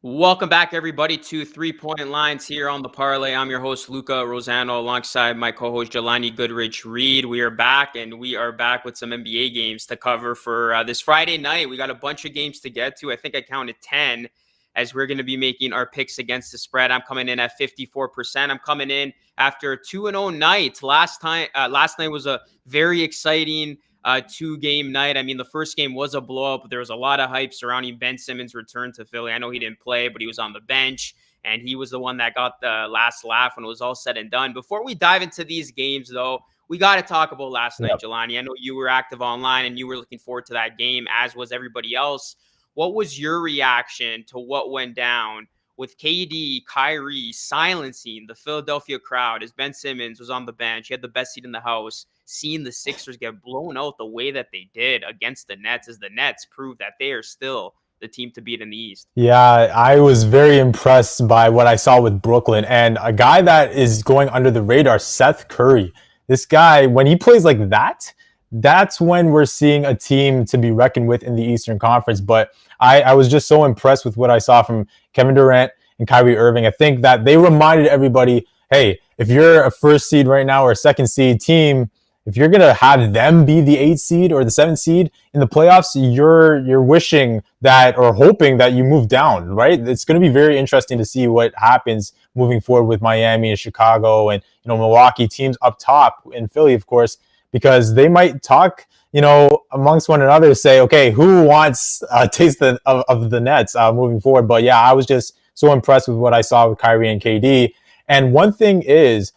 Welcome back, everybody, to 3 Point Lines here on the Parlay. I'm your host, Luca Rosano, alongside my co-host, Jelani Goodridge-Reid. We are back, and we are back with some NBA games to cover for this Friday night. We got a bunch of games to get to. I think I counted 10 as we're going to be making our picks against the spread. I'm coming in at 54%. I'm coming in after a 2-0 night. Last night was a very exciting two-game night. I mean, the first game was a blow-up, but there was a lot of hype surrounding Ben Simmons' return to Philly. I know he didn't play, but he was on the bench, and he was the one that got the last laugh when it was all said and done. Before we dive into these games, though, we got to talk about last night, Jelani. I know you were active online, and you were looking forward to that game, as was everybody else. What was your reaction to what went down with KD, Kyrie silencing the Philadelphia crowd as Ben Simmons was on the bench? He had the best seat in the house. Seeing the Sixers get blown out the way that they did against the Nets, as the Nets proved that they are still the team to beat in the East. Yeah, I was very impressed by what I saw with Brooklyn, and a guy that is going under the radar, Seth Curry. This guy, when he plays like that, that's when we're seeing a team to be reckoned with in the Eastern Conference. But I was just so impressed with what I saw from Kevin Durant and Kyrie Irving. I think that they reminded everybody, hey, if you're a first seed right now or a second seed team, if you're going to have them be the 8th seed or the 7th seed in the playoffs, you're wishing that or hoping that you move down, right? It's going to be very interesting to see what happens moving forward with Miami and Chicago and, Milwaukee teams up top, in Philly, of course, because they might talk, amongst one another, say, okay, who wants a taste of the Nets moving forward? But yeah, I was just so impressed with what I saw with Kyrie and KD. And one thing is,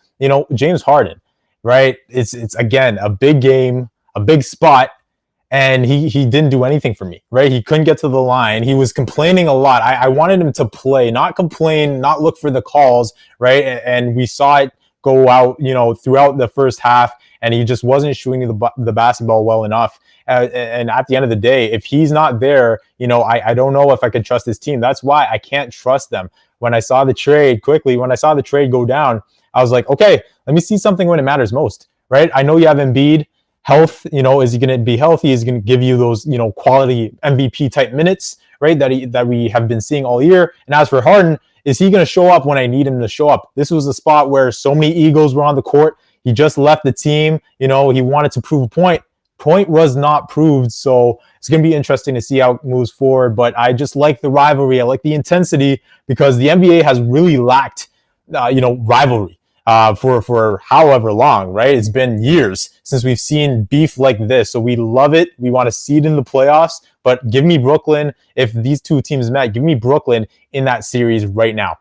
James Harden, right? It's again a big game, a big spot, and he didn't do anything for me, right? He couldn't get to the line. He was complaining a lot. I wanted him to play, not complain, not look for the calls, right? And we saw it go out, throughout the first half, and he just wasn't shooting the basketball well enough. And at the end of the day, if he's not there, I don't know if I can trust this team. That's why I can't trust them. When I saw the trade go down, I was like, okay, let me see something when it matters most, right? I know you have Embiid. Health, is he going to be healthy? Is he going to give you those, quality MVP type minutes, right? That we have been seeing all year. And as for Harden, is he going to show up when I need him to show up? This was a spot where so many egos were on the court. He just left the team. He wanted to prove a point. Point was not proved. So it's going to be interesting to see how it moves forward. But I just like the rivalry. I like the intensity because the NBA has really lacked, rivalry. For however long, right? It's been years since we've seen beef like this. So we love it. We want to see it in the playoffs, but give me Brooklyn. If these two teams met, give me Brooklyn in that series right now.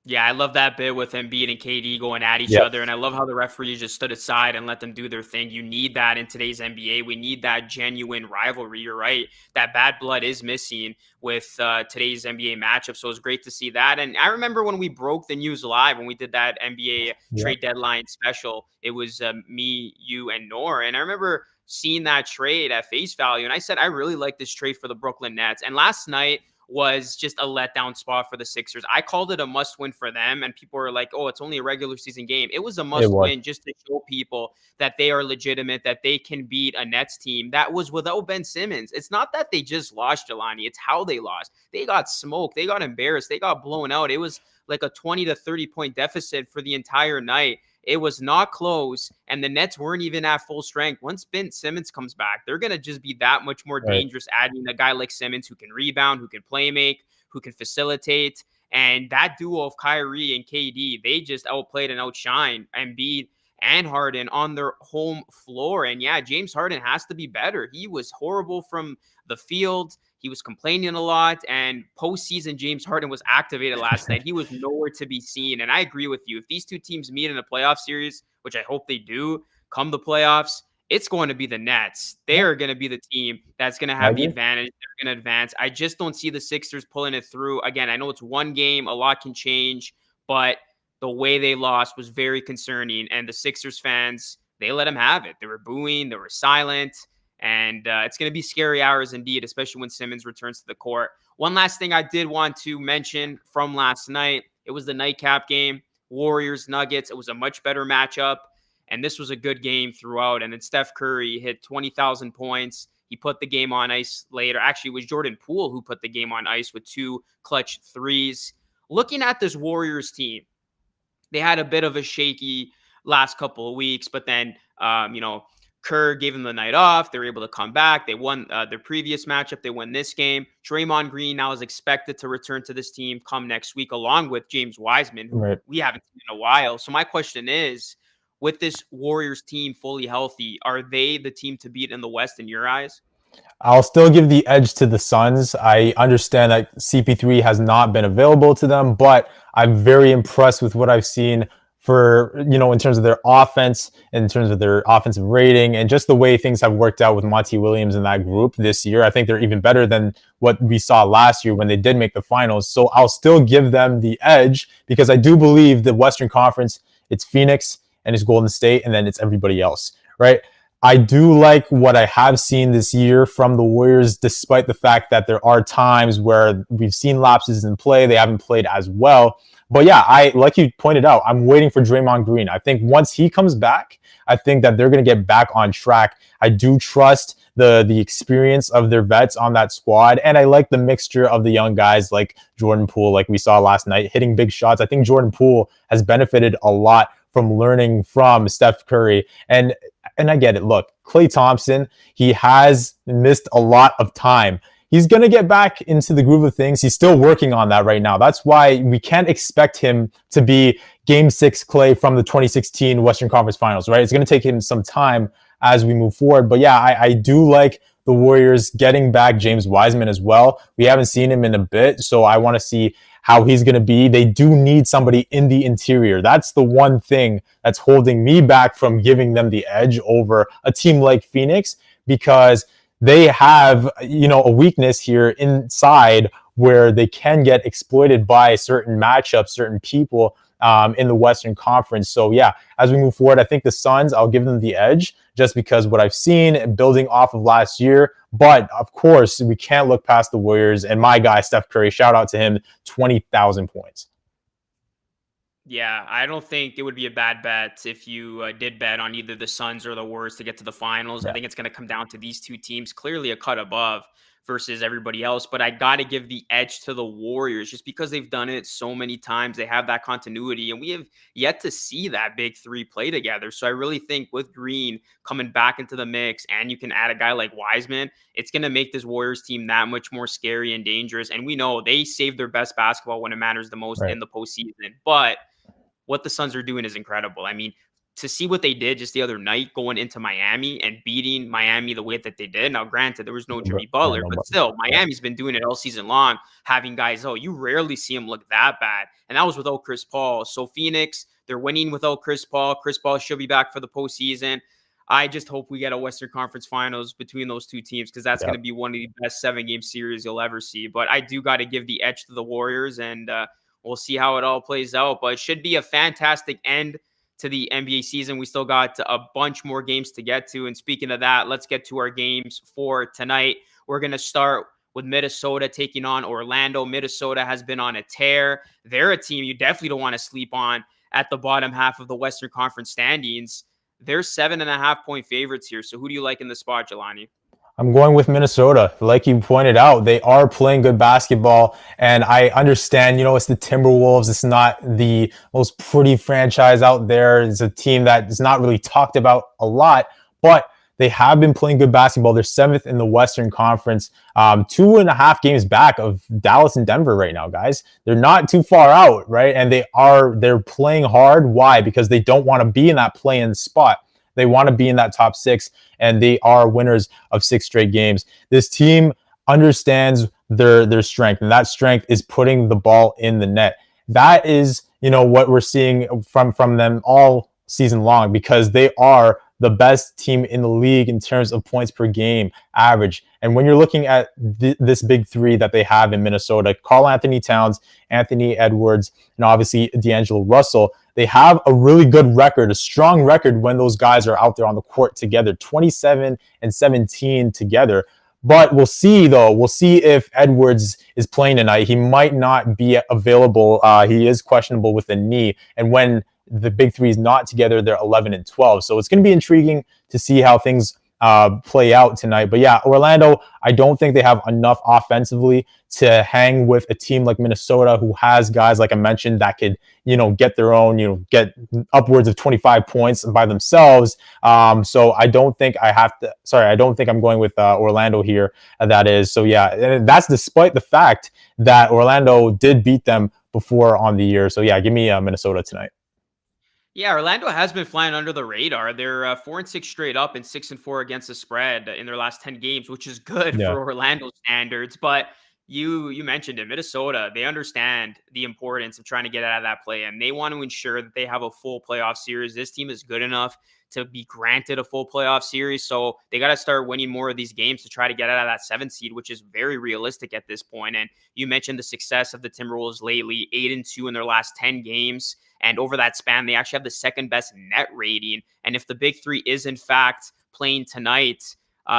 Yeah, I love that bit with Embiid and KD going at each other, and I love how the referees just stood aside and let them do their thing. You need that in today's NBA. We need that genuine rivalry. You're right. That bad blood is missing with today's NBA matchup, so it's great to see that. And I remember when we broke the news live, when we did that NBA trade deadline special, it was me, you, and Nor, and I remember seeing that trade at face value, and I said, I really like this trade for the Brooklyn Nets. And last night was just a letdown spot for the Sixers. I called it a must-win for them, and people were like, oh, it's only a regular season game. It was a must-win just to show people that they are legitimate, that they can beat a Nets team that was without Ben Simmons. It's not that they just lost, Jelani. It's how they lost. They got smoked. They got embarrassed. They got blown out. It was like a 20 to 30-point deficit for the entire night. It was not close, and the Nets weren't even at full strength. Once Ben Simmons comes back, they're going to just be that much more dangerous, adding a guy like Simmons who can rebound, who can play make, who can facilitate. And that duo of Kyrie and KD, they just outplayed and outshined Embiid and Harden on their home floor. And yeah, James Harden has to be better. He was horrible from the field. He was complaining a lot, and postseason James Harden was activated last night. He was nowhere to be seen, and I agree with you. If these two teams meet in a playoff series, which I hope they do, come the playoffs, it's going to be the Nets. They're going to be the team that's going to have the advantage. They're going to advance. I just don't see the Sixers pulling it through. Again, I know it's one game. A lot can change, but the way they lost was very concerning, and the Sixers fans, they let them have it. They were booing. They were silent. And it's going to be scary hours indeed, especially when Simmons returns to the court. One last thing I did want to mention from last night, it was the nightcap game, Warriors-Nuggets. It was a much better matchup, and this was a good game throughout. And then Steph Curry hit 20,000 points. He put the game on ice later. Actually, it was Jordan Poole who put the game on ice with 2 clutch threes. Looking at this Warriors team, they had a bit of a shaky last couple of weeks, but then, Kerr gave them the night off. They were able to come back. They won their previous matchup. They won this game. Draymond Green now is expected to return to this team come next week, along with James Wiseman, who we haven't seen in a while. So my question is, with this Warriors team fully healthy, are they the team to beat in the West in your eyes? I'll still give the edge to the Suns. I understand that CP3 has not been available to them, but I'm very impressed with what I've seen for, in terms of their offense, in terms of their offensive rating, and just the way things have worked out with Monty Williams in that group this year. I think they're even better than what we saw last year when they did make the finals. So I'll still give them the edge because I do believe the Western Conference, it's Phoenix and it's Golden State, and then it's everybody else, right? I do like what I have seen this year from the Warriors, despite the fact that there are times where we've seen lapses in play. They haven't played as well. But yeah, like you pointed out, I'm waiting for Draymond Green. I think once he comes back, I think that they're going to get back on track. I do trust the experience of their vets on that squad. And I like the mixture of the young guys like Jordan Poole, like we saw last night, hitting big shots. I think Jordan Poole has benefited a lot from learning from Steph Curry. And I get it. Look, Klay Thompson, he has missed a lot of time. He's going to get back into the groove of things. He's still working on that right now. That's why we can't expect him to be Game 6 Klay from the 2016 Western Conference Finals, right? It's going to take him some time as we move forward. But yeah, I do like the Warriors getting back James Wiseman as well. We haven't seen him in a bit, so I want to see how he's going to be. They do need somebody in the interior. That's the one thing that's holding me back from giving them the edge over a team like Phoenix, because they have, a weakness here inside where they can get exploited by certain matchups, certain people in the Western Conference. So yeah, as we move forward, I think the Suns, I'll give them the edge just because what I've seen building off of last year. But of course, we can't look past the Warriors and my guy, Steph Curry, shout out to him, 20,000 points. Yeah, I don't think it would be a bad bet if you did bet on either the Suns or the Warriors to get to the finals. Yeah. I think it's going to come down to these two teams, clearly a cut above versus everybody else. But I got to give the edge to the Warriors just because they've done it so many times. They have that continuity, and we have yet to see that big three play together. So I really think with Green coming back into the mix, and you can add a guy like Wiseman, it's going to make this Warriors team that much more scary and dangerous. And we know they save their best basketball when it matters the most in the postseason. But what the Suns are doing is incredible. I mean, to see what they did just the other night going into Miami and beating Miami the way that they did. Now, granted, there was no Jimmy Butler, but still, Miami's been doing it all season long, having guys, you rarely see them look that bad. And that was without Chris Paul. So Phoenix, they're winning without Chris Paul. Chris Paul should be back for the postseason. I just hope we get a Western Conference Finals between those two teams because that's going to be one of the best 7-game series you'll ever see. But I do got to give the edge to the Warriors, and we'll see how it all plays out. But it should be a fantastic end to the NBA season. We still got a bunch more games to get to. And speaking of that, let's get to our games for tonight. We're going to start with Minnesota taking on Orlando. Minnesota has been on a tear. They're a team you definitely don't want to sleep on at the bottom half of the Western Conference standings. They're 7.5-point favorites here. So who do you like in the spot, Jelani? I'm going with Minnesota. Like you pointed out, they are playing good basketball. And I understand, it's the Timberwolves. It's not the most pretty franchise out there. It's a team that is not really talked about a lot, but they have been playing good basketball. They're 7th in the Western Conference, 2.5 games back of Dallas and Denver right now, guys. They're not too far out, right? And they're playing hard. Why? Because they don't want to be in that play-in spot. They want to be in that top 6, and they are winners of 6 straight games. This team understands their strength, and that strength is putting the ball in the net. That is, what we're seeing from them all season long, because they are the best team in the league in terms of points per game average. And when you're looking at this big three that they have in Minnesota, Karl-Anthony Towns, Anthony Edwards, and obviously D'Angelo Russell, they have a really good record, a strong record when those guys are out there on the court together, 27-17 together. But we'll see, though. We'll see if Edwards is playing tonight. He might not be available. He is questionable with a knee. And when the big three is not together, they're 11-12. So it's going to be intriguing to see how things play out tonight. But yeah, Orlando, I don't think they have enough offensively to hang with a team like Minnesota, who has guys, like I mentioned, that could, get their own, get upwards of 25 points by themselves. So I don't think I don't think I'm going with Orlando here. That is. So yeah, and that's despite the fact that Orlando did beat them before on the year. So yeah, give me Minnesota tonight. Yeah, Orlando has been flying under the radar. They're 4-6 straight up and 6-4 against the spread in their last 10 games, which is good Yeah. for Orlando standards. But you mentioned it, Minnesota. They understand the importance of trying to get out of that play, and they want to ensure that they have a full playoff series. This team is good enough to be granted a full playoff series, so they got to start winning more of these games to try to get out of that 7th seed, which is very realistic at this point. And you mentioned the success of the Timberwolves lately, 8-2 in their last 10 games. And over that span, they actually have the second best net rating. And if the big three is in fact playing tonight,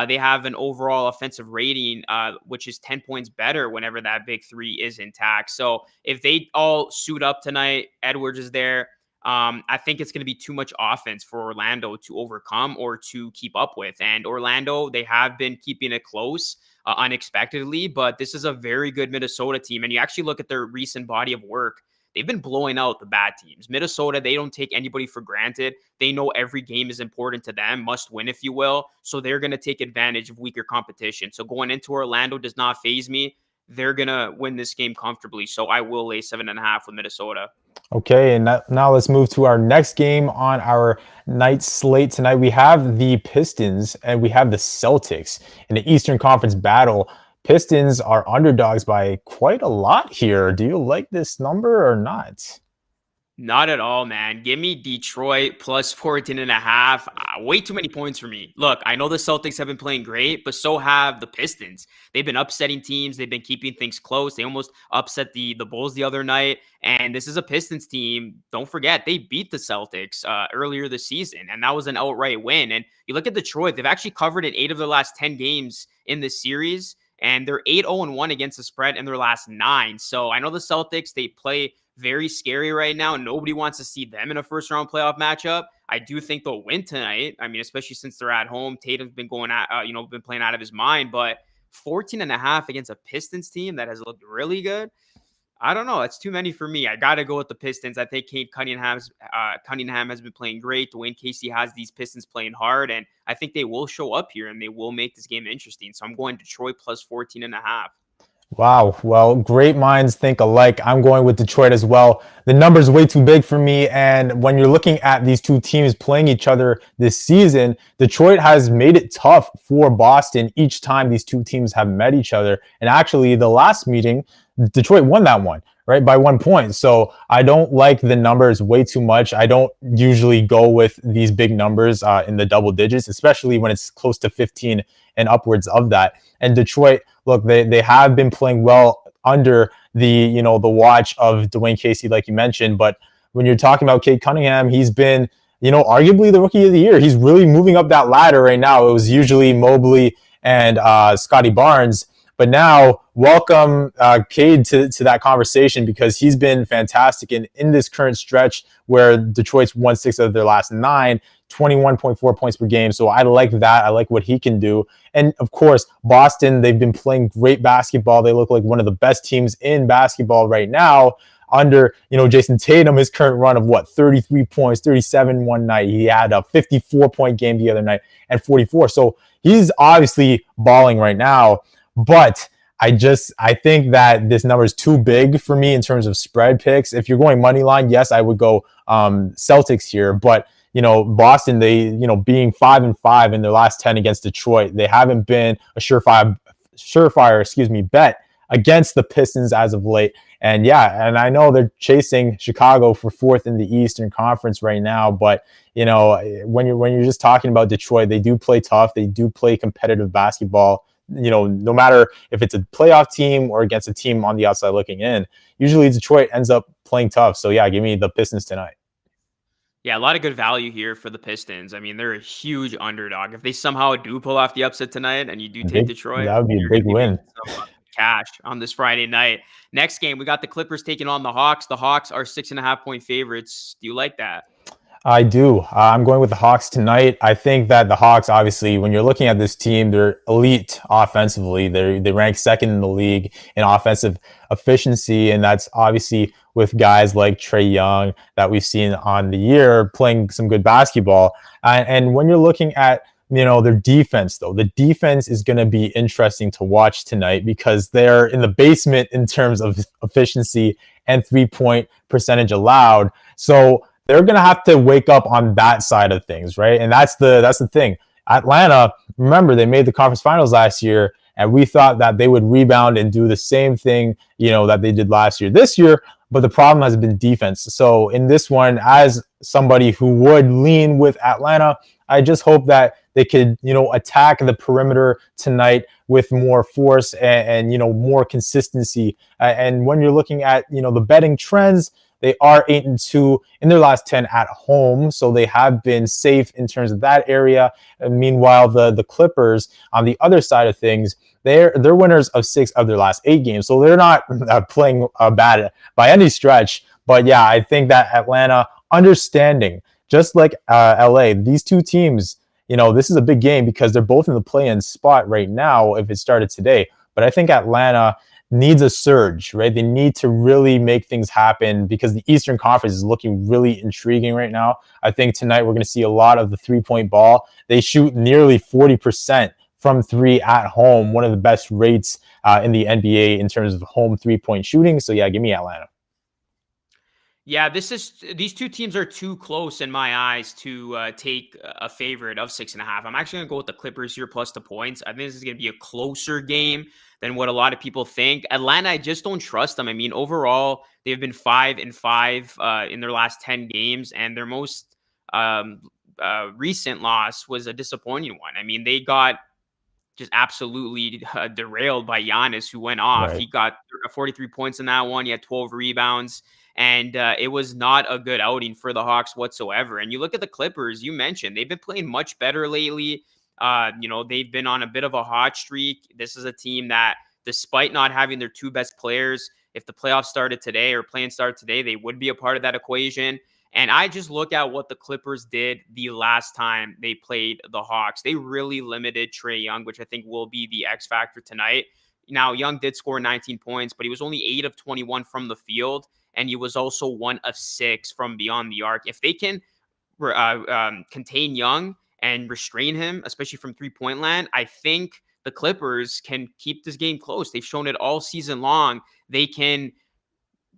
they have an overall offensive rating, which is 10 points better whenever that big three is intact. So if they all suit up tonight, Edwards is there. I think it's going to be too much offense for Orlando to overcome or to keep up with. And Orlando, they have been keeping it close unexpectedly, but this is a very good Minnesota team. And you actually look at their recent body of work. They've been blowing out the bad teams. Minnesota, they don't take anybody for granted. They know every game is important to them, must win, if you will. So they're going to take advantage of weaker competition. So going into Orlando does not faze me. They're going to win this game comfortably. So I will lay 7.5 with Minnesota. Okay, and now let's move to our next game on our night slate tonight. We have the Pistons and we have the Celtics in the Eastern Conference battle. Pistons are underdogs by quite a lot here. Do you like this number or not? Not at all, man. Give me Detroit plus 14.5. Way too many points for me. Look, I know the Celtics have been playing great, but so have the Pistons. They've been upsetting teams. They've been keeping things close. They almost upset the Bulls the other night. And this is a Pistons team. Don't forget, they beat the Celtics earlier this season, and that was an outright win. And you look at Detroit, they've actually covered in 8 of their last 10 games in this series, and they're 8-0-1 against the spread in their last 9. So I know the Celtics, they play very scary right now. Nobody wants to see them in a first round playoff matchup. I do think they'll win tonight. I mean, especially since they're at home. Tatum's been going at, been playing out of his mind, but 14.5 against a Pistons team that has looked really good. I don't know. It's too many for me. I got to go with the Pistons. I think Cade Cunningham has been playing great. Dwayne Casey has these Pistons playing hard, and I think they will show up here and they will make this game interesting. So I'm going Detroit plus 14.5. Wow. Well, great minds think alike. I'm going with Detroit as well. The number's way too big for me. And when you're looking at these two teams playing each other this season, Detroit has made it tough for Boston each time these two teams have met each other. And actually, the last meeting, Detroit won that one, right, by 1 point. So I don't like the numbers way too much. I don't usually go with these big numbers in the double digits, especially when it's close to 15 and upwards of that. And Detroit, look, they have been playing well under the the watch of Dwayne Casey, like you mentioned. But when you're talking about Cade Cunningham, he's been arguably the rookie of the year. He's really moving up that ladder right now. It was usually Mobley and Scotty Barnes. But now, welcome Cade to that conversation, because he's been fantastic in this current stretch where Detroit's won 6 of their last 9, 21.4 points per game. So I like that. I like what he can do. And of course, Boston, they've been playing great basketball. They look like one of the best teams in basketball right now under, Jason Tatum, his current run of 33 points, 37 one night. He had a 54-point game the other night and 44. So he's obviously balling right now. But I think that this number is too big for me in terms of spread picks. If you're going money line, yes, I would go Celtics here. But Boston, they being 5-5 in their last 10 against Detroit, they haven't been a surefire bet against the Pistons as of late. And yeah, and I know they're chasing Chicago for 4th in the Eastern Conference right now. But when you're just talking about Detroit, they do play tough. They do play competitive basketball. No matter if it's a playoff team or against a team on the outside looking in, usually Detroit ends up playing tough. So yeah, give me the Pistons tonight. Yeah, a lot of good value here for the Pistons. I mean, they're a huge underdog. If they somehow do pull off the upset tonight and you do take Detroit, that would be a big win. Some cash on this Friday night. Next game, we got the Clippers taking on the Hawks. The Hawks are 6.5-point favorites. Do you like that? I do. I'm going with the Hawks tonight. I think that the Hawks, obviously, when you're looking at this team, they're elite offensively. They rank second in the league in offensive efficiency, and that's obviously with guys like Trae Young that we've seen on the year playing some good basketball. And when you're looking at their defense, though, the defense is going to be interesting to watch tonight because they're in the basement in terms of efficiency and 3-point percentage allowed. So they're going to have to wake up on that side of things, right? And that's the thing. Atlanta, remember, they made the conference finals last year, and we thought that they would rebound and do the same thing, that they did last year. This year, but the problem has been defense. So in this one, as somebody who would lean with Atlanta, I just hope that they could, attack the perimeter tonight with more force and more consistency. And when you're looking at, the betting trends, they are 8-2 in their last 10 at home, so they have been safe in terms of that area. And meanwhile, the Clippers on the other side of things, they're winners of 6 of their last 8 games, so they're not playing bad by any stretch. But yeah, I think that Atlanta, understanding, just like LA, these two teams, this is a big game because they're both in the play-in spot right now if it started today. But I think Atlanta needs a surge, right? They need to really make things happen because the Eastern Conference is looking really intriguing right now. I think tonight we're going to see a lot of the 3-point ball. They shoot nearly 40% from 3 at home, one of the best rates in the NBA in terms of home 3-point shooting. So yeah, give me Atlanta. Yeah, these two teams are too close in my eyes to take a favorite of 6.5. I'm actually going to go with the Clippers here plus the points. I think this is going to be a closer game than what a lot of people think. Atlanta, I just don't trust them. I mean, overall, they've been 5-5 in their last 10 games, and their most recent loss was a disappointing one. I mean, they got just absolutely derailed by Giannis, who went off. Right. He got 43 points in that one. He had 12 rebounds. And it was not a good outing for the Hawks whatsoever. And you look at the Clippers, you mentioned, they've been playing much better lately. They've been on a bit of a hot streak. This is a team that, despite not having their 2 best players, if the playoffs started today or play-in started today, they would be a part of that equation. And I just look at what the Clippers did the last time they played the Hawks. They really limited Trae Young, which I think will be the X factor tonight. Now, Young did score 19 points, but he was only 8 of 21 from the field. And he was also 1 of 6 from beyond the arc. If they can contain Young and restrain him, especially from 3-point land, I think the Clippers can keep this game close. They've shown it all season long. They can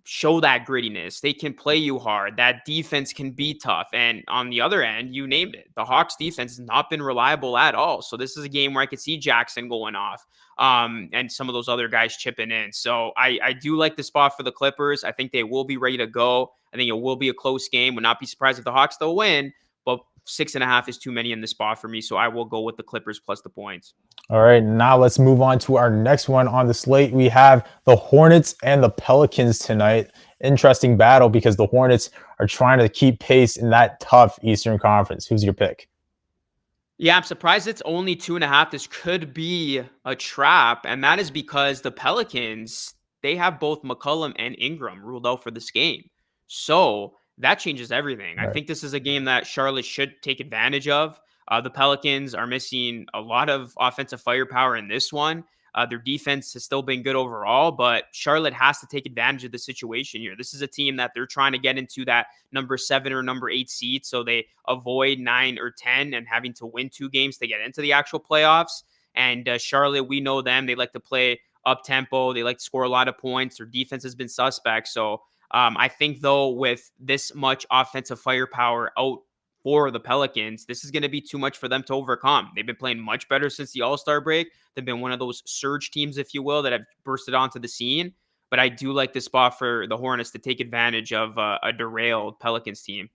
show that grittiness. They can play you hard. That defense can be tough. And on the other end, you named it. The Hawks defense has not been reliable at all. So this is a game where I could see Jackson going off and some of those other guys chipping in. So I do like the spot for the Clippers. I think they will be ready to go. I think it will be a close game. Would not be surprised if the Hawks still win, but 6.5 is too many in the spot for me. So I will go with the Clippers plus the points. All right, now let's move on to our next one on the slate. We have the Hornets and the Pelicans tonight. Interesting battle because the Hornets are trying to keep pace in that tough Eastern Conference. Who's your pick? Yeah, I'm surprised it's only 2.5. This could be a trap, and that is because the Pelicans, they have both McCollum and Ingram ruled out for this game. So that changes everything. Right. I think this is a game that Charlotte should take advantage of. The Pelicans are missing a lot of offensive firepower in this one. Their defense has still been good overall, but Charlotte has to take advantage of the situation here. This is a team that they're trying to get into that number 7 or number 8 seed, so they avoid 9 or 10 and having to win 2 games to get into the actual playoffs. And Charlotte, we know them. They like to play up-tempo. They like to score a lot of points. Their defense has been suspect. So I think, though, with this much offensive firepower out for the Pelicans, this is going to be too much for them to overcome. They've been playing much better since the All-Star break. They've been one of those surge teams, if you will, that have bursted onto the scene. But I do like this spot for the Hornets to take advantage of a derailed Pelicans team.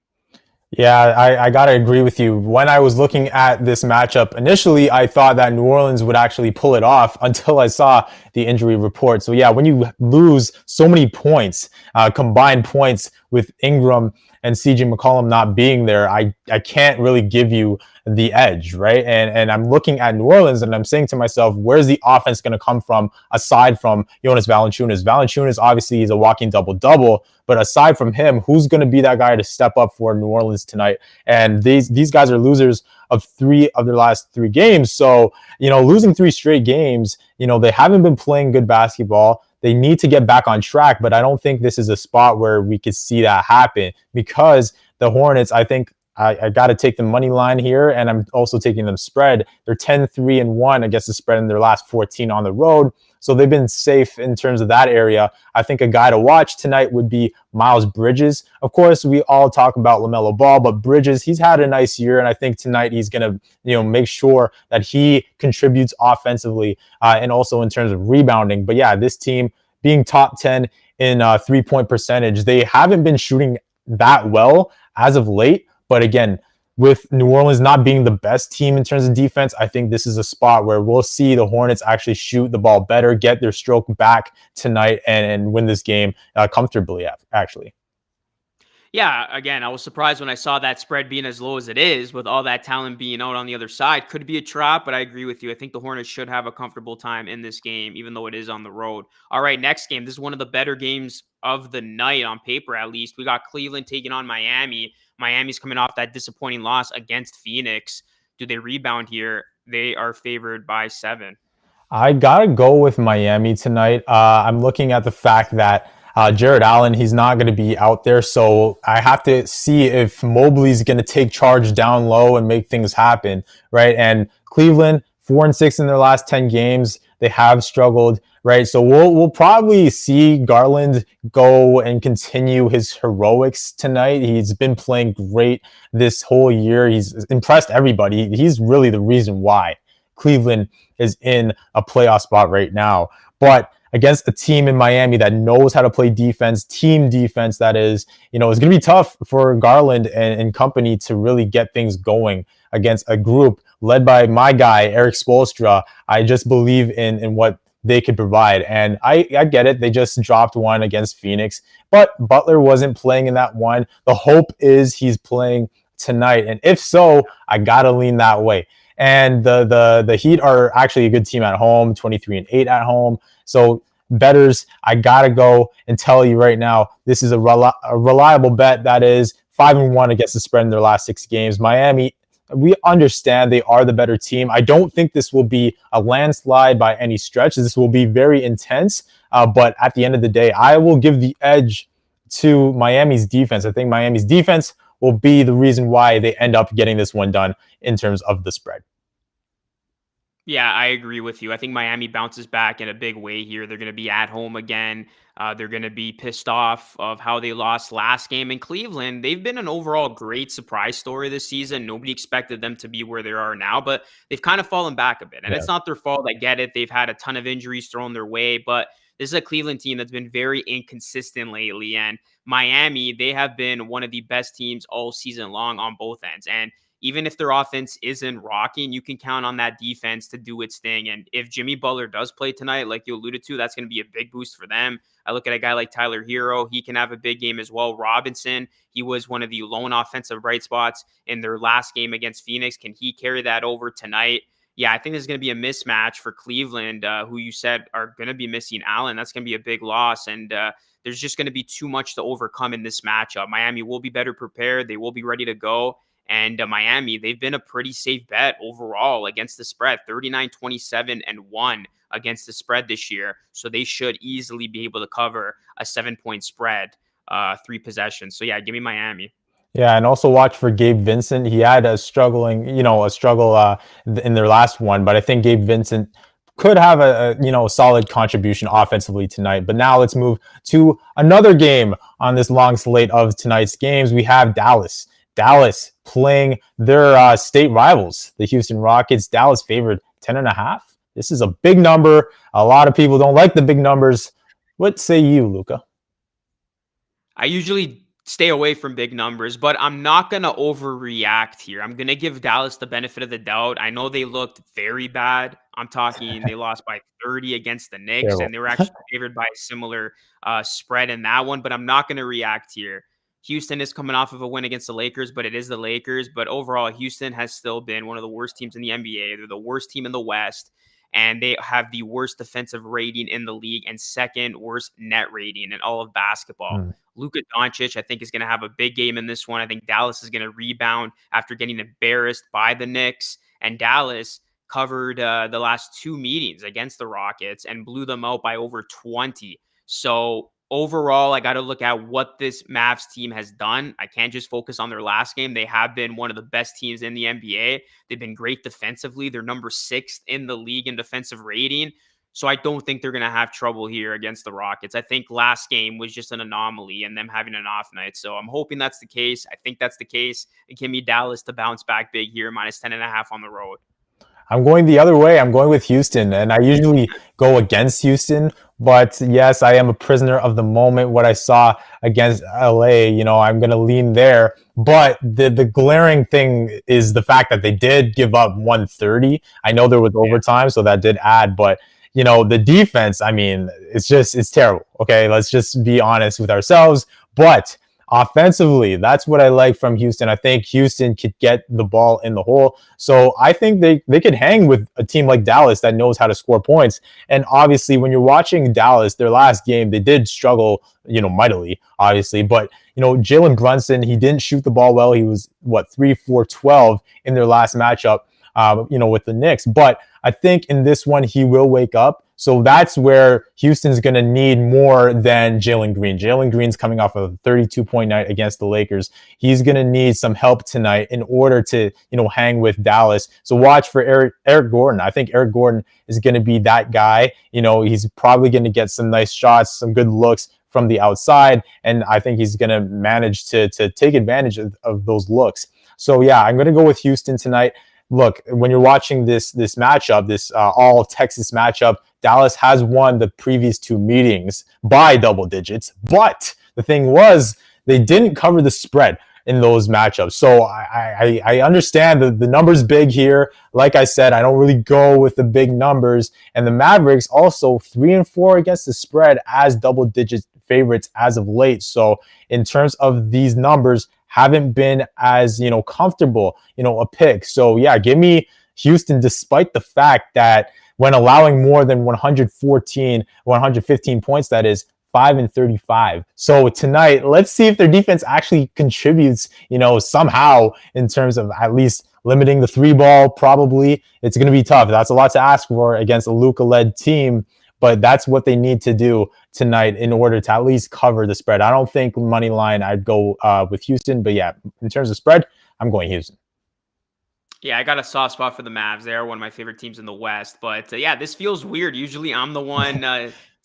Yeah, I got to agree with you. When I was looking at this matchup, initially, I thought that New Orleans would actually pull it off until I saw the injury report. So yeah, when you lose so many points, combined points with Ingram and CJ McCollum not being there, I can't really give you the edge, right? And I'm looking at New Orleans and I'm saying to myself, where's the offense going to come from aside from Jonas Valanciunas? Valanciunas obviously is a walking double-double, but aside from him, who's going to be that guy to step up for New Orleans tonight? And these guys are losers of 3 of their last 3 games. So, losing 3 straight games, they haven't been playing good basketball. They need to get back on track, but I don't think this is a spot where we could see that happen because the Hornets, I think I got to take the money line here, and I'm also taking them spread. They're 10-3-1 against the spread in their last 14 on the road. So they've been safe in terms of that area. I think a guy to watch tonight would be Miles Bridges. Of course, we all talk about LaMelo Ball, but Bridges, he's had a nice year, and I think tonight he's going to, make sure that he contributes offensively and also in terms of rebounding. But yeah, this team being top 10 in 3-point percentage, they haven't been shooting that well as of late. But again, with New Orleans not being the best team in terms of defense, I think this is a spot where we'll see the Hornets actually shoot the ball better, get their stroke back tonight, and win this game comfortably, actually. Yeah, again, I was surprised when I saw that spread being as low as it is with all that talent being out on the other side. Could be a trap, but I agree with you. I think the Hornets should have a comfortable time in this game, even though it is on the road. All right, next game. This is one of the better games of the night on paper, at least. We got Cleveland taking on Miami. Miami's coming off that disappointing loss against Phoenix. Do they rebound here? They are favored by 7. I got to go with Miami tonight. I'm looking at the fact that Jared Allen, he's not going to be out there. So I have to see if Mobley's going to take charge down low and make things happen, right? And Cleveland, 4-6 in their last 10 games. They have struggled, right? So we'll probably see Garland go and continue his heroics tonight. He's been playing great this whole year. He's impressed everybody. He's really the reason why Cleveland is in a playoff spot right now. But against a team in Miami that knows how to play defense, team defense, that is, it's going to be tough for Garland and company to really get things going against a group led by my guy, Eric Spoelstra. I just believe in what they could provide. And I get it. They just dropped one against Phoenix, but Butler wasn't playing in that one. The hope is he's playing tonight. And if so, I got to lean that way. And the Heat are actually a good team at home, 23-8 at home. So bettors, I gotta go and tell you right now, this is a reliable bet. That is 5-1 against the spread in their last 6 games. Miami, we understand they are the better team. I don't think this will be a landslide by any stretch. This will be very intense. But at the end of the day, I will give the edge to Miami's defense. I think Miami's defense will be the reason why they end up getting this one done in terms of the spread. Yeah, I agree with you. I think Miami bounces back in a big way here. They're going to be at home again. They're going to be pissed off of how they lost last game in Cleveland. They've been an overall great surprise story this season. Nobody expected them to be where they are now, but they've kind of fallen back a bit. And It's not their fault. I get it. They've had a ton of injuries thrown their way, but this is a Cleveland team that's been very inconsistent lately. And Miami, they have been one of the best teams all season long on both ends. And even if their offense isn't rocking, you can count on that defense to do its thing. And if Jimmy Butler does play tonight, like you alluded to, that's going to be a big boost for them. I look at a guy like Tyler Hero. He can have a big game as well. Robinson, he was one of the lone offensive bright spots in their last game against Phoenix. Can he carry that over tonight? Yeah, I think there's going to be a mismatch for Cleveland, who you said are going to be missing Allen. That's going to be a big loss. And there's just going to be too much to overcome in this matchup. Miami will be better prepared. They will be ready to go. And Miami, they've been a pretty safe bet overall against the spread, 39-27-1 against the spread this year. So they should easily be able to cover a 7-point spread, 3 possessions. So yeah, give me Miami. Yeah, and also watch for Gabe Vincent. He had a struggle in their last one, but I think Gabe Vincent could have a solid contribution offensively tonight. But now let's move to another game on this long slate of tonight's games. We have Dallas playing their state rivals, the Houston Rockets. Dallas favored 10.5. This is a big number. A lot of people don't like the big numbers. What say you, Luca? I usually stay away from big numbers, but I'm not going to overreact here. I'm going to give Dallas the benefit of the doubt. I know they looked very bad. I'm talking they lost by 30 against the Knicks, and they were actually favored by a similar spread in that one, but I'm not going to react here. Houston is coming off of a win against the Lakers, but it is the Lakers. But overall, Houston has still been one of the worst teams in the NBA. They're the worst team in the West, and they have the worst defensive rating in the league and second worst net rating in all of basketball. Luca Doncic, I think, is going to have a big game in this one. I think Dallas is going to rebound after getting embarrassed by the Knicks, and Dallas covered the last 2 meetings against the Rockets and blew them out by over 20. So overall, I got to look at what this Mavs team has done. I can't just focus on their last game. They have been one of the best teams in the NBA. They've been great defensively. They're number 6 in the league in defensive rating. So I don't think they're going to have trouble here against the Rockets. I think last game was just an anomaly and them having an off night. So I'm hoping that's the case. I think that's the case. And give me Dallas to bounce back big here, minus 10.5 on the road. I'm going the other way. I'm going with Houston, and I usually go against Houston. But yes, I am a prisoner of the moment. What I saw against LA, I'm going to lean there. But the glaring thing is the fact that they did give up 130. I know there was overtime, so that did add. But, the defense, it's terrible. Okay, let's just be honest with ourselves. But offensively, that's what I like from Houston. I think Houston could get the ball in the hole. So I think they could hang with a team like Dallas that knows how to score points. And obviously, when you're watching Dallas, their last game, they did struggle, mightily, obviously. But, Jalen Brunson, he didn't shoot the ball well. He was, 3-4-12 in their last matchup, with the Knicks. But I think in this one, he will wake up. So that's where Houston's going to need more than Jalen Green. Jalen Green's coming off of a 32-point night against the Lakers. He's going to need some help tonight in order to, hang with Dallas. So watch for Eric Gordon. I think Eric Gordon is going to be that guy. He's probably going to get some nice shots, some good looks from the outside. And I think he's going to manage to take advantage of those looks. So yeah, I'm going to go with Houston tonight. Look, when you're watching this matchup, this all Texas matchup, Dallas has won the previous 2 meetings by double digits. But the thing was, they didn't cover the spread in those matchups. So I understand the numbers big here. Like I said, I don't really go with the big numbers. And the Mavericks also 3-4 against the spread as double digit favorites as of late. So in terms of these numbers, haven't been as, comfortable, a pick. So yeah, give me Houston, despite the fact that when allowing more than 115 points, that is 5-35. So tonight, let's see if their defense actually contributes, somehow in terms of at least limiting the 3 ball. Probably it's going to be tough. That's a lot to ask for against a Luca-led team. But that's what they need to do tonight in order to at least cover the spread. I don't think money line I'd go with Houston. But yeah, in terms of spread, I'm going Houston. Yeah, I got a soft spot for the Mavs. They are one of my favorite teams in the West. But yeah, this feels weird. Usually I'm the one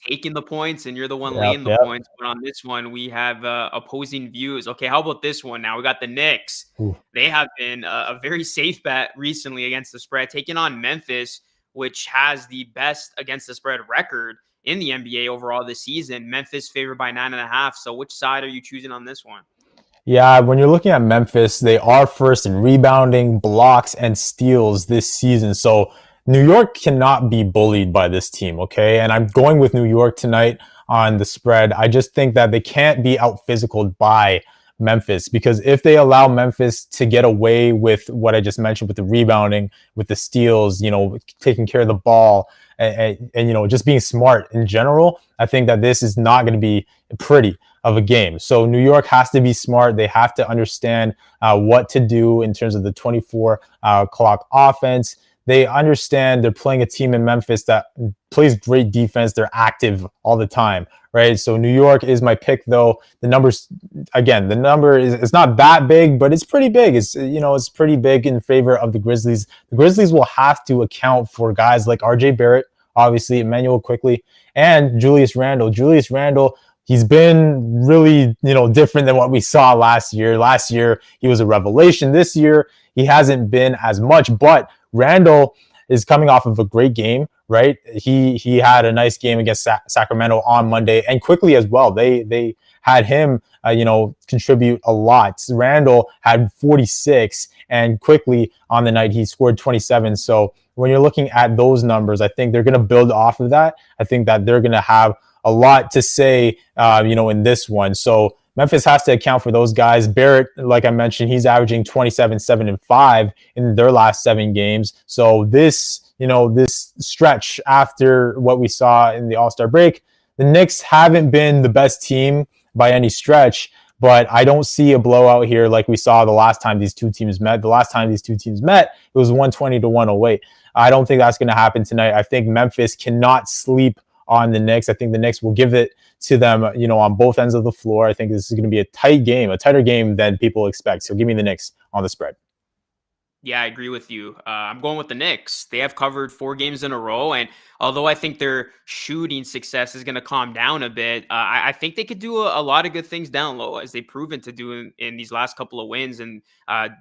taking the points and you're the one laying the points. But on this one, we have opposing views. Okay, how about this one now? We got the Knicks. Ooh. They have been a very safe bet recently against the spread, taking on Memphis, which has the best against the spread record in the NBA overall this season. Memphis favored by 9.5. So which side are you choosing on this one? Yeah, when you're looking at Memphis, they are first in rebounding, blocks, and steals this season. So New York cannot be bullied by this team, okay? And I'm going with New York tonight on the spread. I just think that they can't be out-physicaled by Memphis, because if they allow Memphis to get away with what I just mentioned with the rebounding, with the steals, taking care of the ball, and just being smart in general, I think that this is not going to be pretty of a game. So New York has to be smart. They have to understand what to do in terms of the 24 clock offense. They understand they're playing a team in Memphis that plays great defense. They're active all the time, right? So New York is my pick, though. The number is not that big, but it's pretty big. It's pretty big in favor of the Grizzlies. The Grizzlies will have to account for guys like RJ Barrett, obviously, Emmanuel Quickly, and Julius Randle. Julius Randle, he's been really, different than what we saw last year. Last year, he was a revelation. This year, he hasn't been as much, but Randle is coming off of a great game, right? He had a nice game against Sacramento on Monday, and Quickly as well. They had him, contribute a lot. Randle had 46, and Quickly on the night he scored 27. So when you're looking at those numbers, I think they're going to build off of that. I think that they're going to have a lot to say, in this one. So Memphis has to account for those guys. Barrett, like I mentioned, he's averaging 27, 7, and 5 in their last 7 games. So this stretch after what we saw in the All-Star break, the Knicks haven't been the best team by any stretch, but I don't see a blowout here like we saw the last time these two teams met. The last time these two teams met, it was 120 to 108. I don't think that's going to happen tonight. I think Memphis cannot sleep on the Knicks. I think the Knicks will give it to them, on both ends of the floor. I think this is going to be a tight game, a tighter game than people expect. So give me the Knicks on the spread. Yeah, I agree with you. I'm going with the Knicks. They have covered 4 games in a row, and although I think their shooting success is going to calm down a bit, I think they could do a lot of good things down low, as they've proven to do in these last couple of wins and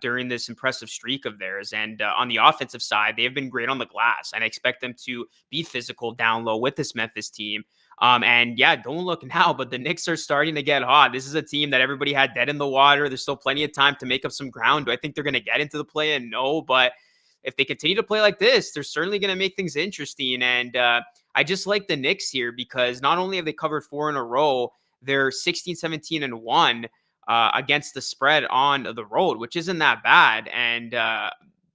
during this impressive streak of theirs. And on the offensive side, they have been great on the glass, and I expect them to be physical down low with this Memphis team. And yeah, don't look now, but the Knicks are starting to get hot. This is a team that everybody had dead in the water. There's still plenty of time to make up some ground. Do I think they're going to get into the play-in? No, but if they continue to play like this, they're certainly going to make things interesting. And I just like the Knicks here because not only have they covered 4 in a row, they're 16, 17, and 1 against the spread on the road, which isn't that bad. And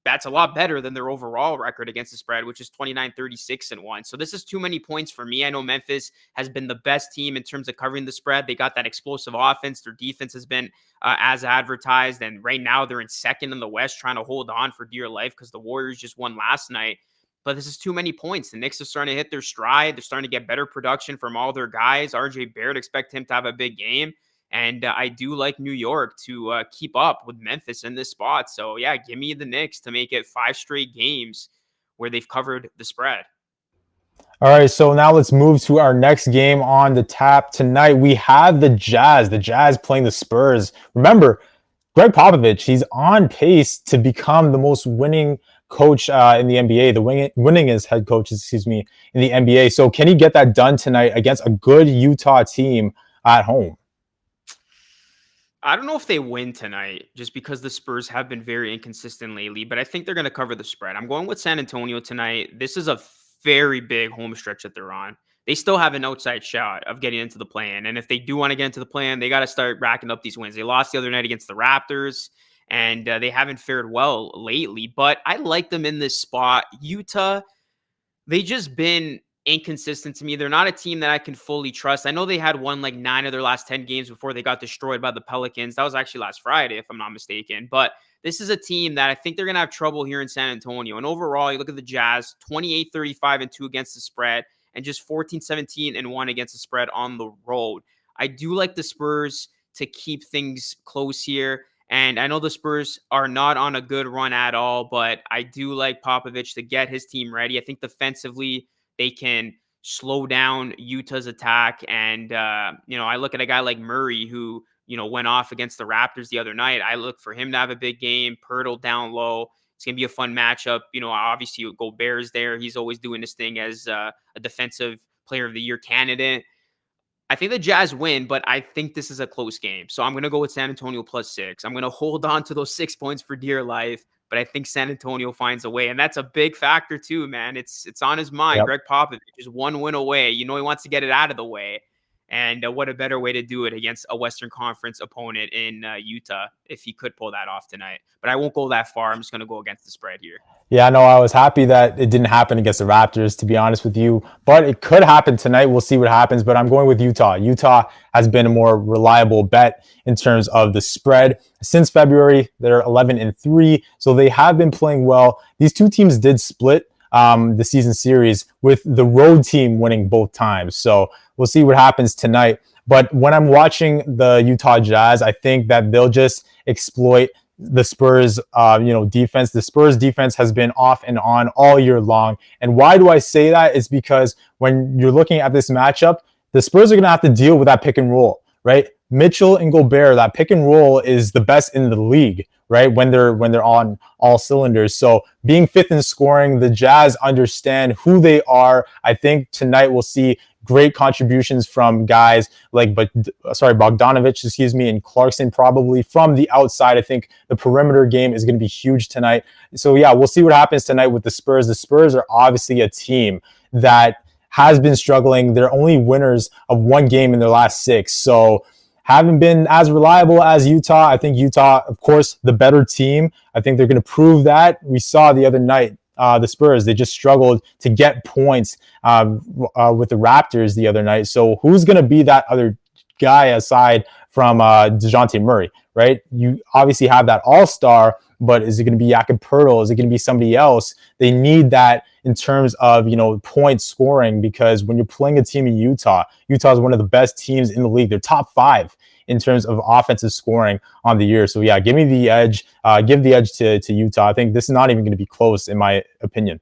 that's a lot better than their overall record against the spread, which is 29, 36, and 1. So this is too many points for me. I know Memphis has been the best team in terms of covering the spread. They got that explosive offense. Their defense has been as advertised. And right now they're in second in the West trying to hold on for dear life because the Warriors just won last night. But this is too many points. The Knicks are starting to hit their stride. They're starting to get better production from all their guys. RJ Barrett, expect him to have a big game. And I do like New York to keep up with Memphis in this spot. So, yeah, give me the Knicks to make it 5 straight games where they've covered the spread. All right, so now let's move to our next game on the tap tonight. We have the Jazz playing the Spurs. Remember, Greg Popovich, he's on pace to become the most winning coach in the NBA, the winningest head coach, in the NBA. So can he get that done tonight against a good Utah team at home? I don't know if they win tonight just because the Spurs have been very inconsistent lately, but I think they're going to cover the spread. I'm going with San Antonio tonight. This is a very big home stretch that they're on. They still have an outside shot of getting into the play-in. And if they do want to get into the play-in, they got to start racking up these wins. They lost the other night against the Raptors, and they haven't fared well lately. But I like them in this spot. Utah, they just been inconsistent to me. They're not a team that I can fully trust. I know they had won like 9 of their last 10 games before they got destroyed by the Pelicans. That was actually last Friday, if I'm not mistaken. But this is a team that I think they're going to have trouble here in San Antonio. And overall, you look at the Jazz, 28, 35, and 2 against the spread, and just 14, 17, and 1 against the spread on the road. I do like the Spurs to keep things close here. And I know the Spurs are not on a good run at all, but I do like Popovich to get his team ready. I think defensively, they can slow down Utah's attack. And, I look at a guy like Murray who, went off against the Raptors the other night. I look for him to have a big game, Pirtle down low. It's going to be a fun matchup. Obviously you go Bears there. He's always doing this thing as a defensive player of the year candidate. I think the Jazz win, but I think this is a close game. So I'm going to go with San Antonio +6. I'm going to hold on to those 6 points for dear life. But I think San Antonio finds a way. And that's a big factor too, man. It's on his mind. Yep. Greg Popovich is 1 win away. He wants to get it out of the way. And what a better way to do it against a Western Conference opponent in Utah if he could pull that off tonight. But I won't go that far. I'm just going to go against the spread here. Yeah, no, I was happy that it didn't happen against the Raptors, to be honest with you. But it could happen tonight. We'll see what happens. But I'm going with Utah. Utah has been a more reliable bet in terms of the spread. Since February, they're 11-3. So they have been playing well. These two teams did split the season series with the road team winning both times. So we'll see what happens tonight. But when I'm watching the Utah Jazz, I think that they'll just exploit the Spurs, defense. The Spurs defense has been off and on all year long. And why do I say that? It's because when you're looking at this matchup, the Spurs are going to have to deal with that pick and roll, right? Mitchell and Gobert, that pick and roll is the best in the league, right? When they're on all cylinders. So being 5th in scoring, the Jazz understand who they are. I think tonight we'll see great contributions from guys like Bogdanovich, and Clarkson probably from the outside. I think the perimeter game is going to be huge tonight. So yeah, we'll see what happens tonight with the Spurs. The Spurs are obviously a team that has been struggling. They're only winners of 1 game in their last 6. So haven't been as reliable as Utah. I think Utah, of course, the better team. I think they're going to prove that. We saw the other night, the Spurs, they just struggled to get points with the Raptors the other night. So who's going to be that other guy aside from DeJounte Murray, right? You obviously have that all-star, but is it going to be Jakob Poeltl? Is it going to be somebody else? They need that in terms of, point scoring, because when you're playing a team in Utah is one of the best teams in the league. They're top 5 in terms of offensive scoring on the year. So yeah, give me the edge. Give the edge to Utah. I think this is not even going to be close, in my opinion.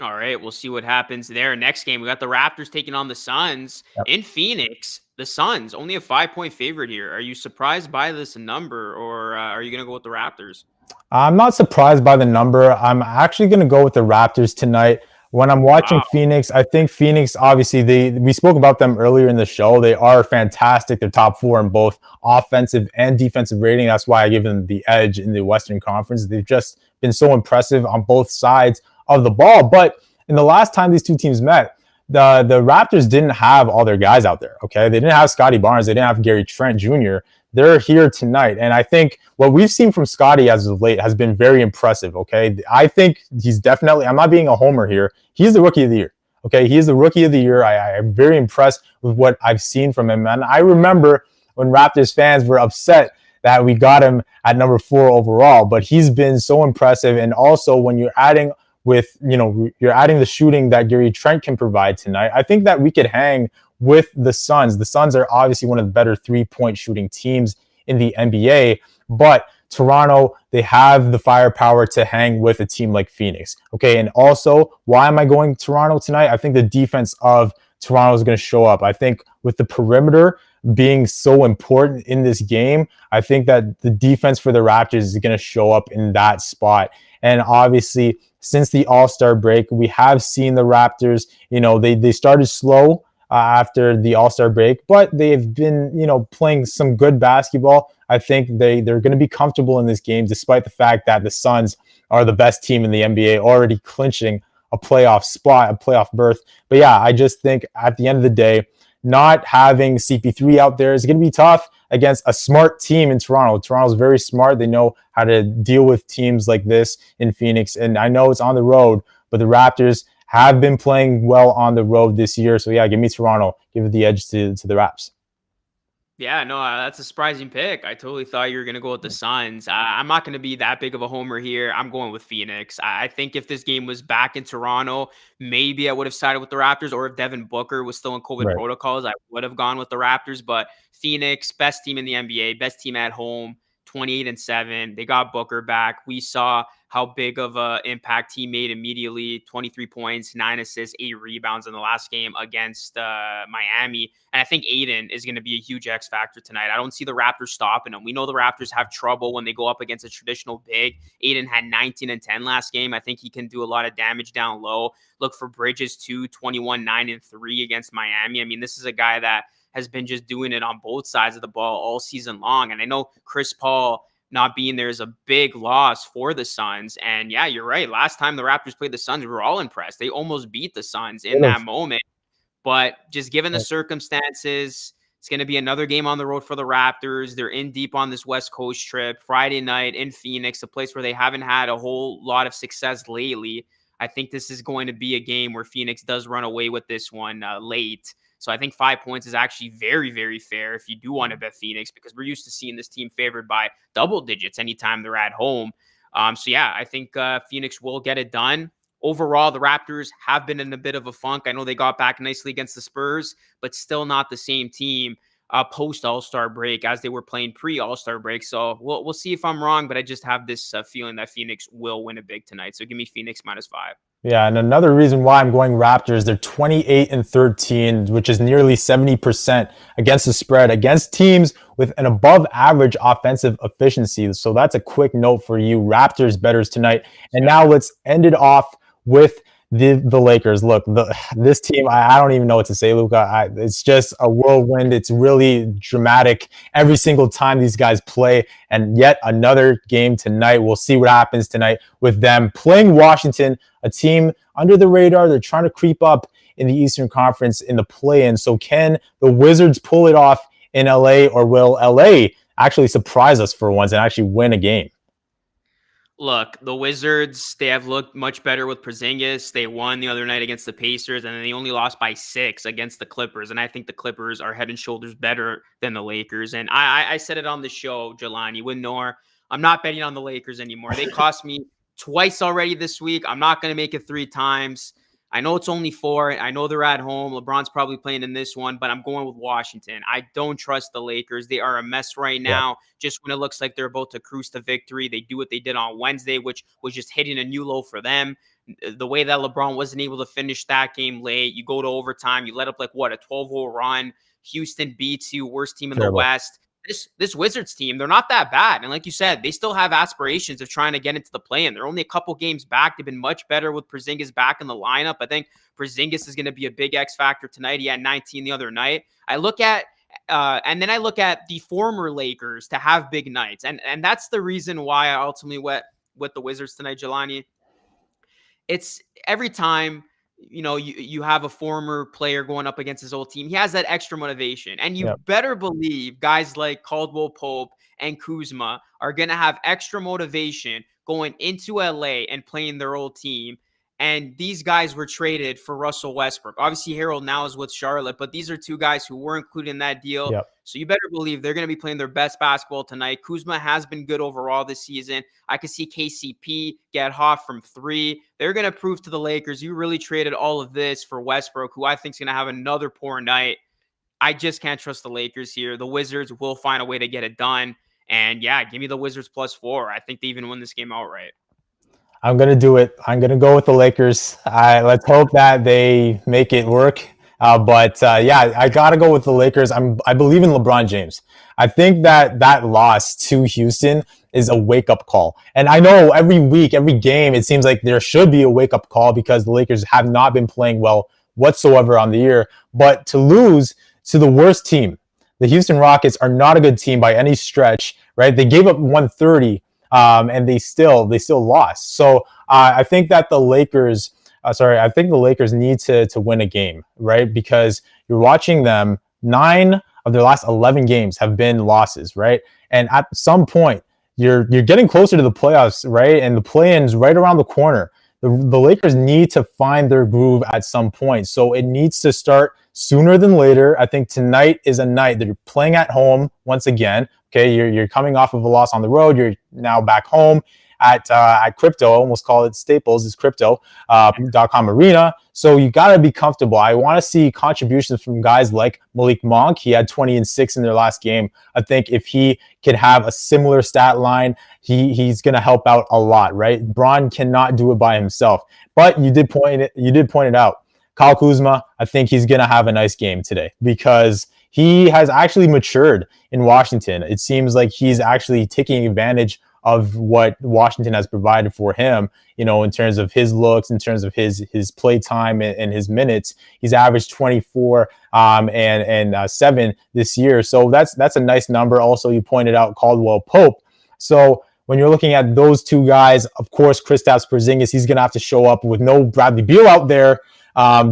All right, we'll see what happens there. Next game, we got the Raptors taking on the Suns in Phoenix. The Suns, only a 5-point favorite here. Are you surprised by this number, or are you going to go with the Raptors? I'm not surprised by the number. I'm actually going to go with the Raptors tonight. When I'm watching Phoenix, I think Phoenix, obviously, we spoke about them earlier in the show. They are fantastic. They're top 4 in both offensive and defensive rating. That's why I give them the edge in the Western Conference. They've just been so impressive on both sides of the ball. But in the last time these two teams met, the Raptors didn't have all their guys out there, okay? They didn't have Scotty Barnes. They didn't have Gary Trent Jr. They're here tonight. And I think what we've seen from Scotty as of late has been very impressive, okay? I think he's definitely, I'm not being a homer here, he's the rookie of the year, okay? He is the rookie of the year. I'm very impressed with what I've seen from him. And I remember when Raptors fans were upset that we got him at number 4 overall, but he's been so impressive. And also when you're adding you're adding the shooting that Gary Trent can provide tonight, I think that we could hang with the Suns. The Suns are obviously one of the better 3-point shooting teams in the NBA, but Toronto, they have the firepower to hang with a team like Phoenix. Okay, and also, why am I going Toronto tonight? I think the defense of Toronto is going to show up. I think with the perimeter being so important in this game, I think that the defense for the Raptors is going to show up in that spot. And obviously, since the All-Star break, we have seen the Raptors, they started slow after the All-Star break, but they've been, playing some good basketball. I think they're going to be comfortable in this game, despite the fact that the Suns are the best team in the NBA, already clinching a playoff spot, a playoff berth. But yeah, I just think at the end of the day, not having CP3 out there is going to be tough against a smart team in Toronto. Toronto's very smart. They know how to deal with teams like this in Phoenix. And I know it's on the road, but the Raptors have been playing well on the road this year. So yeah, give me Toronto. Give it the edge to the Raps. Yeah, no, that's a surprising pick. I totally thought you were going to go with the Suns. I'm not going to be that big of a homer here. I'm going with Phoenix. I think if this game was back in Toronto, maybe I would have sided with the Raptors, or if Devin Booker was still in COVID protocols, I would have gone with the Raptors. But Phoenix, best team in the NBA, best team at home, 28-7. They got Booker back. We saw how big of an impact he made immediately. 23 points, 9 assists, 8 rebounds in the last game against Miami. And I think Aiden is going to be a huge X factor tonight. I don't see the Raptors stopping him. We know the Raptors have trouble when they go up against a traditional big. Aiden had 19 and 10 last game. I think he can do a lot of damage down low. Look for Bridges too, 21, 9 and 3 against Miami. I mean, this is a guy that has been just doing it on both sides of the ball all season long. And I know Chris Paul not being there is a big loss for the Suns. And yeah, you're right. Last time the Raptors played the Suns, we were all impressed. They almost beat the Suns in that moment. But just given the circumstances, it's going to be another game on the road for the Raptors. They're in deep on this West Coast trip. Friday night in Phoenix, a place where they haven't had a whole lot of success lately. I think this is going to be a game where Phoenix does run away with this one late. So I think 5 points is actually very, very fair if you do want to bet Phoenix, because we're used to seeing this team favored by double digits anytime they're at home. So yeah, I think Phoenix will get it done. Overall, the Raptors have been in a bit of a funk. I know they got back nicely against the Spurs, but still not the same team post All-Star break as they were playing pre-All-Star break. So we'll see if I'm wrong, but I just have this feeling that Phoenix will win it big tonight. So give me Phoenix -5. Yeah, and another reason why I'm going Raptors, they're 28-13, which is nearly 70% against the spread, against teams with an above average offensive efficiency. So that's a quick note for you Raptors bettors tonight. And now let's end it off with the Lakers. Look, this team, I don't even know what to say, Luca. It's just a whirlwind. It's really dramatic every single time these guys play. And yet another game tonight. We'll see what happens tonight with them playing Washington, a team under the radar. They're trying to creep up in the Eastern Conference in the play-in. So can the Wizards pull it off in LA, or will LA actually surprise us for once and actually win a game? Look, the Wizards, they have looked much better with Porzingis. They won the other night against the Pacers, and then they only lost by 6 against the Clippers. And I think the Clippers are head and shoulders better than the Lakers. And I said it on the show, Jelani, with Nor. I'm not betting on the Lakers anymore. They cost me twice already this week. I'm not going to make it 3 times. I know it's only 4. I know they're at home. LeBron's probably playing in this one, but I'm going with Washington. I don't trust the Lakers. They are a mess right now. Just when it looks like they're about to cruise to victory, they do what they did on Wednesday, which was just hitting a new low for them. The way that LeBron wasn't able to finish that game late, you go to overtime, you let up like what, a 12-hole run. Houston beats you, worst team in the West. This Wizards team, they're not that bad. And like you said, they still have aspirations of trying to get into the play-in. They're only a couple games back. They've been much better with Porzingis back in the lineup. I think Porzingis is going to be a big X factor tonight. He had 19 the other night. And then I look at the former Lakers to have big nights. And that's the reason why I ultimately went with the Wizards tonight, Jelani. It's every time you have a former player going up against his old team, he has that extra motivation. And you better believe guys like Caldwell Pope and Kuzma are going to have extra motivation going into LA and playing their old team. And these guys were traded for Russell Westbrook. Obviously, Harold now is with Charlotte, but these are 2 guys who were included in that deal. So you better believe they're going to be playing their best basketball tonight. Kuzma has been good overall this season. I could see KCP get hot from 3. They're going to prove to the Lakers, you really traded all of this for Westbrook, who I think is going to have another poor night. I just can't trust the Lakers here. The Wizards will find a way to get it done. And yeah, give me the Wizards +4. I think they even win this game outright. I'm going to do it. I'm going to go with the Lakers. Let's hope that they make it work. But I got to go with the Lakers. I believe in LeBron James. I think that loss to Houston is a wake-up call. And I know every week, every game, it seems like there should be a wake-up call because the Lakers have not been playing well whatsoever on the year. But to lose to the worst team, the Houston Rockets are not a good team by any stretch, right? They gave up 130. And they still lost. So I think that the Lakers, need to win a game, right? Because you're watching them. 9 of their last 11 games have been losses, right? And at some point, you're getting closer to the playoffs, right? And the play-in's right around the corner. The Lakers need to find their groove at some point. So it needs to start sooner than later. I think tonight is a night that you're playing at home once again. Okay, you're coming off of a loss on the road. You're now back home at Crypto. I almost call it Staples. It's Crypto.com Arena. So you got to be comfortable. I want to see contributions from guys like Malik Monk. He had 20 and 6 in their last game. I think if he could have a similar stat line, he's going to help out a lot, right? Bron cannot do it by himself. But you did point it out. Kyle Kuzma, I think he's going to have a nice game today because he has actually matured in Washington. It seems like he's actually taking advantage of what Washington has provided for him, in terms of his looks, in terms of his play time and his minutes. He's averaged 24 and 7 this year. So that's a nice number. Also, you pointed out Caldwell Pope. So when you're looking at those 2 guys, of course, Kristaps Porzingis, he's going to have to show up with no Bradley Beal out there.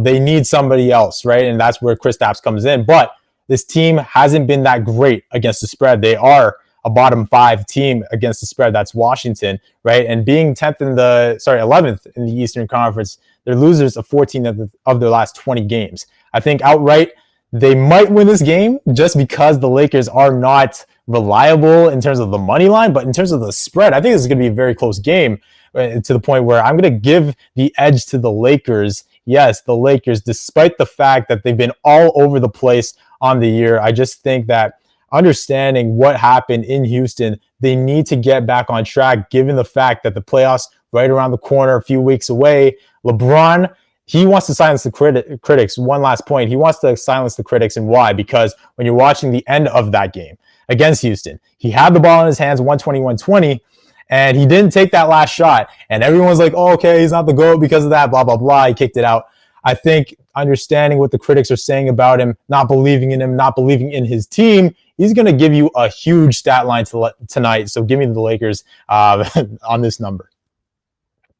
They need somebody else, right? And that's where Kristaps comes in. But this team hasn't been that great against the spread. They are a bottom 5 team against the spread. That's Washington, right? And being 11th in the Eastern Conference, they're losers of 14 of their last 20 games. I think outright, they might win this game just because the Lakers are not reliable in terms of the money line, but in terms of the spread, I think this is going to be a very close game to the point where I'm going to give the edge to the Lakers. Yes, the Lakers, despite the fact that they've been all over the place on the year. I just think that understanding what happened in Houston, they need to get back on track given the fact that the playoffs right around the corner, a few weeks away. LeBron, he wants to silence the critics. One last point. He wants to silence the critics. And why? Because when you're watching the end of that game against Houston, he had the ball in his hands, 120, and he didn't take that last shot. And everyone's like, oh, okay, he's not the GOAT because of that, blah, blah, blah. He kicked it out. I think understanding what the critics are saying about him, not believing in him, not believing in his team, he's going to give you a huge stat line tonight. So give me the Lakers on this number.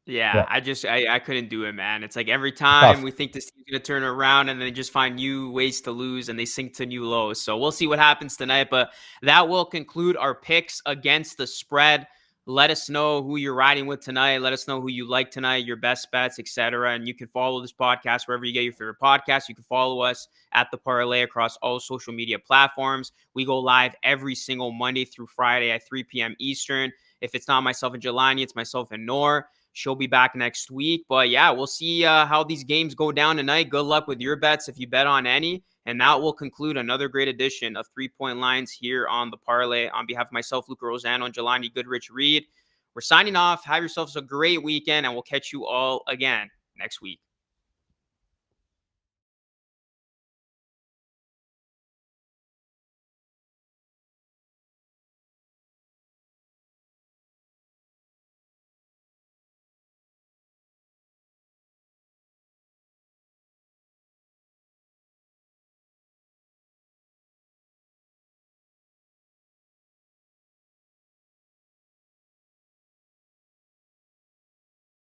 Yeah, Yeah, I couldn't do it, man. It's like every it's time tough. we think this team's gonna turn around and then they just find new ways to lose and they sink to new lows. So we'll see what happens tonight. But that will conclude our picks against the spread. Let us know who you're riding with tonight. Let us know who you like tonight, your best bets, etc. And you can follow this podcast wherever you get your favorite podcast. You can follow us at the Parlay across all social media platforms. We go live every single Monday through Friday at 3 p.m. Eastern. If it's not myself and Jelani, it's myself and Noor. She'll be back next week. But yeah, we'll see how these games go down tonight. Good luck with your bets if you bet on any. And that will conclude another great edition of 3 Point Lines here on the Parlay. On behalf of myself, Luca Rosano, and Jelani Goodridge-Reid, we're signing off. Have yourselves a great weekend, and we'll catch you all again next week.